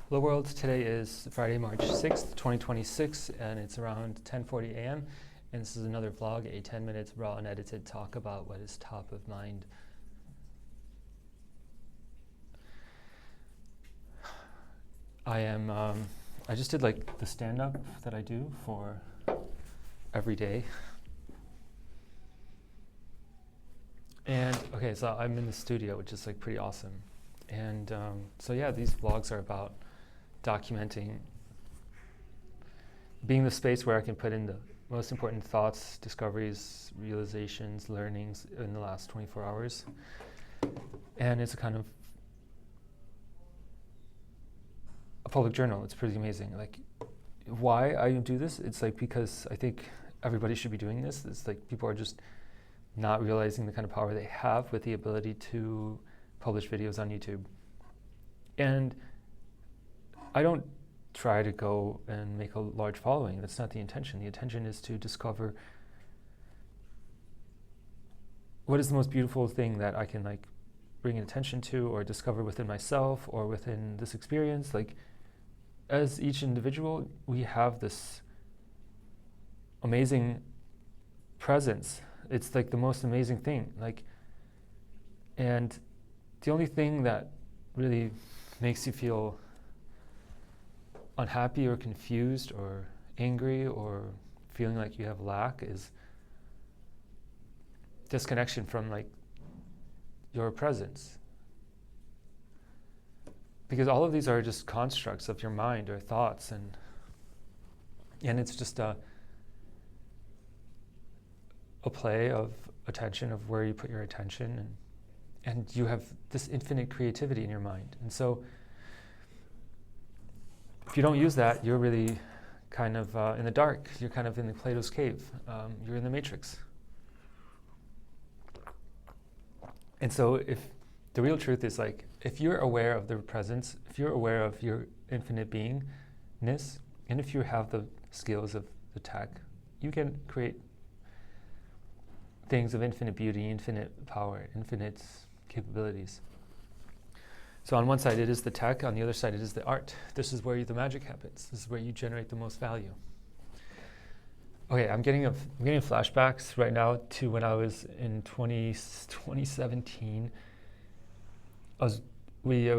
Hello world, today is Friday, March 6th, 2026, and it's around 10:40 a.m. And this is another vlog, a 10-minute raw and edited talk about what is top of mind. I just did like the stand-up that I do for every day. And okay, so I'm in the studio, which is like pretty awesome. And so yeah, these vlogs are about documenting, being the space where I can put in the most important thoughts, discoveries, realizations, learnings in the last 24 hours. And it's a kind of a public journal. It's pretty amazing. Like, why I do this? It's like because I think everybody should be doing this. It's like people are just not realizing the kind of power they have with the ability to publish videos on YouTube. And I don't try to go and make a large following. That's not the intention. The intention is to discover what is the most beautiful thing that I can like bring attention to or discover within myself or within this experience. Like, as each individual, we have this amazing presence. It's like the most amazing thing. Like, and the only thing that really makes you feel unhappy or confused or angry or feeling like you have lack is disconnection from like your presence. Because all of these are just constructs of your mind or thoughts, and it's just a play of attention, of where you put your attention, and you have this infinite creativity in your mind. And so if you don't use that, you're really kind of in the dark. You're kind of in the Plato's cave. You're in the matrix. And so if the real truth is like, if you're aware of the presence, if you're aware of your infinite beingness, and if you have the skills of the tech, you can create things of infinite beauty, infinite power, infinite capabilities. So on one side it is the tech, on the other side it is the art. This is where the magic happens. This is where you generate the most value. Okay, I'm getting flashbacks right now to when I was in 2017. I was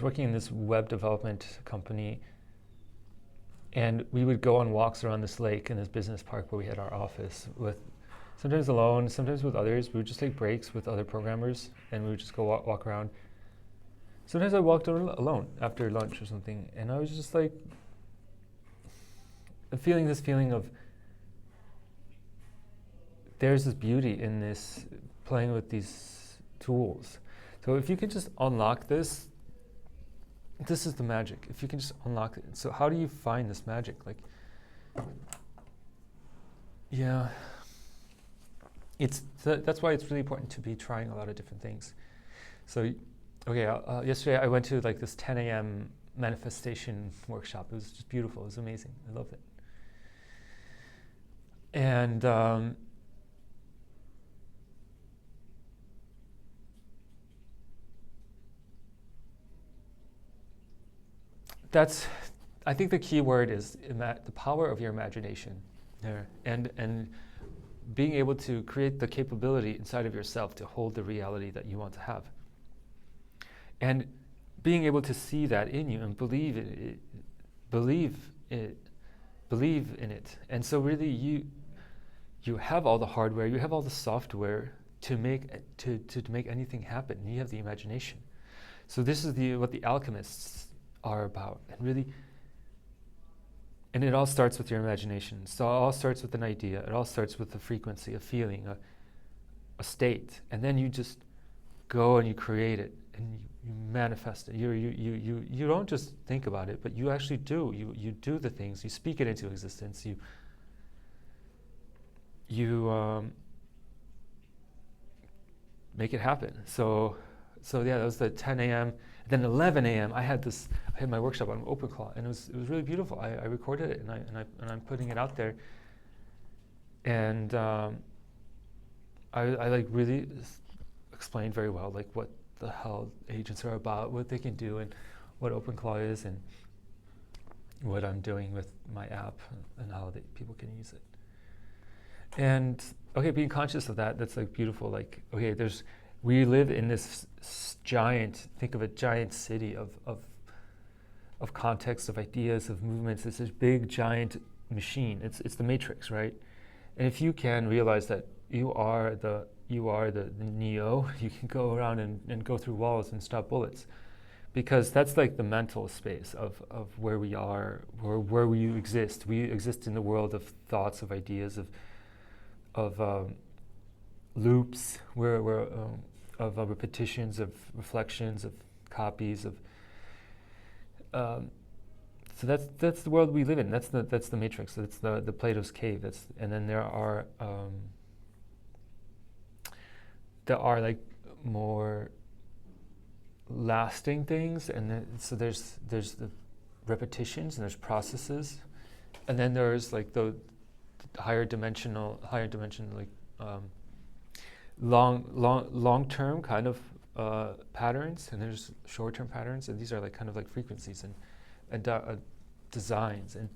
working in this web development company, and we would go on walks around this lake in this business park where we had our office, with sometimes alone, sometimes with others. We would just take breaks with other programmers, and we would just go walk around. Sometimes I walked alone after lunch or something, and I was just like feeling this feeling of there's this beauty in this, playing with these tools. So if you can just unlock this, this is the magic. If you can just unlock it. So how do you find this magic? Like, yeah, that's why it's really important to be trying a lot of different things. So, okay, yesterday I went to like this 10 a.m. manifestation workshop. It was just beautiful. It was amazing. I loved it. And I think the key word is the power of your imagination there, and being able to create the capability inside of yourself to hold the reality that you want to have, and being able to see that in you and believe in it. And so really you have all the hardware, you have all the software to make anything happen. You have the imagination. So this is what the alchemists are about, and it all starts with your imagination. So it all starts with an idea. It all starts with a frequency, a feeling, a state, and then you just go and you create it and you manifest it. You don't just think about it, but you actually do. You do the things. You speak it into existence. You make it happen. So yeah, that was the 10 a.m. Then 11 a.m. I had my workshop on OpenClaw, and it was really beautiful. I recorded it, and I'm putting it out there. And I like really explained very well like what the hell agents are about, what they can do, and what OpenClaw is, and what I'm doing with my app and how people can use it. And okay, being conscious of that, that's like beautiful. Like, okay, we live in this giant, think of a giant city of context, of ideas, of movements. It's this big, giant machine. It's the matrix, right? And if you can realize that you are the Neo, you can go around and go through walls and stop bullets. Because that's like the mental space of where we are, where we exist. We exist in the world of thoughts, of ideas, of loops, of repetitions, of reflections, of copies, of. So that's the world we live in. That's the matrix. That's the Plato's cave. And then there are like more lasting things, and so there's the repetitions and there's processes, and then there's like the higher dimension like long term kind of patterns, and there's short term patterns, and these are like kind of like frequencies and designs. And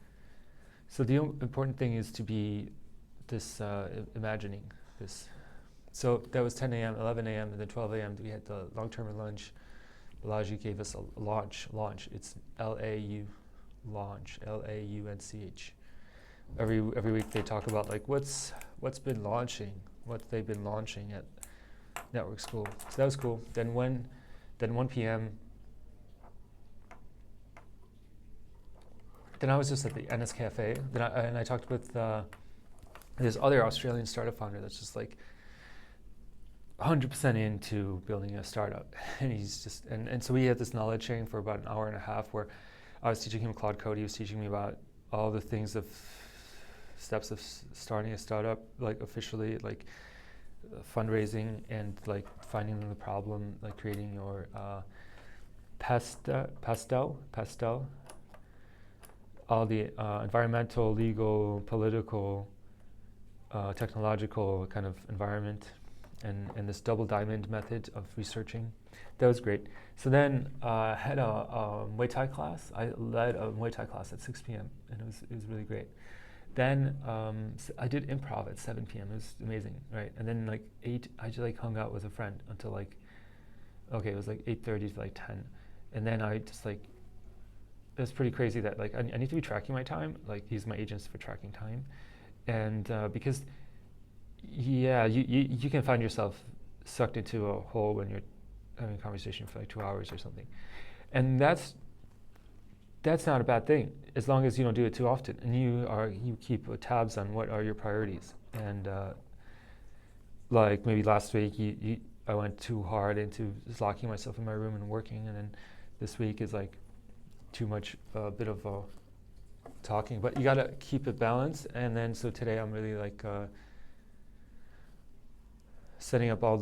so the important thing is to be this imagining this. So that was 10 a.m., 11 a.m., and then 12 a.m. we had the long-term lunch. Balaji gave us a launch. It's L-A-U, launch, L-A-U-N-C-H. Every week they talk about like what's been launching, what they've been launching at Network School. So that was cool. Then 1 p.m. Then I was just at the NS Cafe. Then I talked with this other Australian startup founder that's just like 100% into building a startup, and he's just and so we had this knowledge sharing for about an hour and a half, where I was teaching him Claude Code. He was teaching me about all the things of steps of starting a startup, like officially, like fundraising and like finding the problem, like creating your pastel, all the environmental, legal, political, technological kind of environment. And this double diamond method of researching. That was great. So then I had a Muay Thai class. I led a Muay Thai class at 6 p.m. and it was really great. Then I did improv at 7 p.m. It was amazing, right? And then like 8, I just like hung out with a friend until like, it was like 8:30 to like 10. And then I just like, it was pretty crazy that like I need to be tracking my time. Like these are my agents for tracking time. And because yeah, you can find yourself sucked into a hole when you're having a conversation for like 2 hours or something, and that's not a bad thing as long as you don't do it too often and you keep tabs on what are your priorities. And like maybe last week I went too hard into just locking myself in my room and working, and then this week is like too much bit of talking, but you gotta keep it balanced. And then so today I'm really like setting up all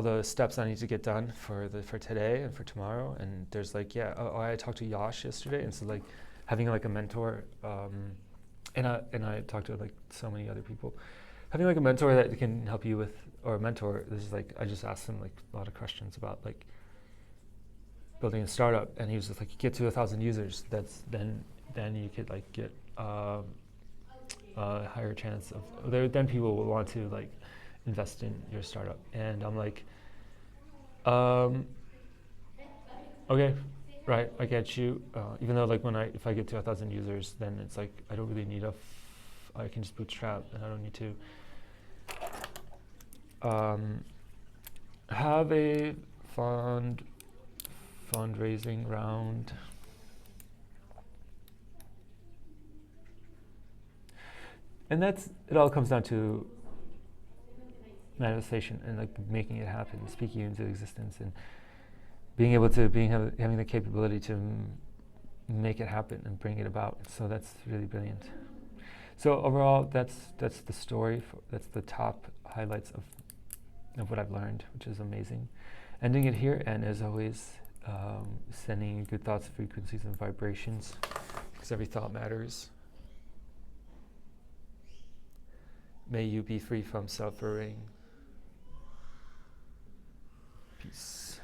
the steps I need to get done for today and for tomorrow. And there's like I talked to Yash yesterday, and so like having like a mentor, and I talked to like so many other people. Having like a mentor that can help you with, or a mentor, this is like I just asked him like a lot of questions about like building a startup, and he was just like, get to 1,000 users. That's then you could like get a higher chance of then people will want to like invest in your startup. And I'm like, okay, right, I get you. Even though like if I get to 1,000 users, then it's like I don't really need I can just bootstrap, and I don't need to have a fundraising round. And it all comes down to manifestation and like making it happen, speaking into existence, and being able to having the capability to make it happen and bring it about. So that's really brilliant. So overall, that's the story. That's the top highlights of what I've learned, which is amazing. Ending it here, and as always, sending good thoughts, frequencies, and vibrations, because every thought matters. May you be free from suffering. Peace.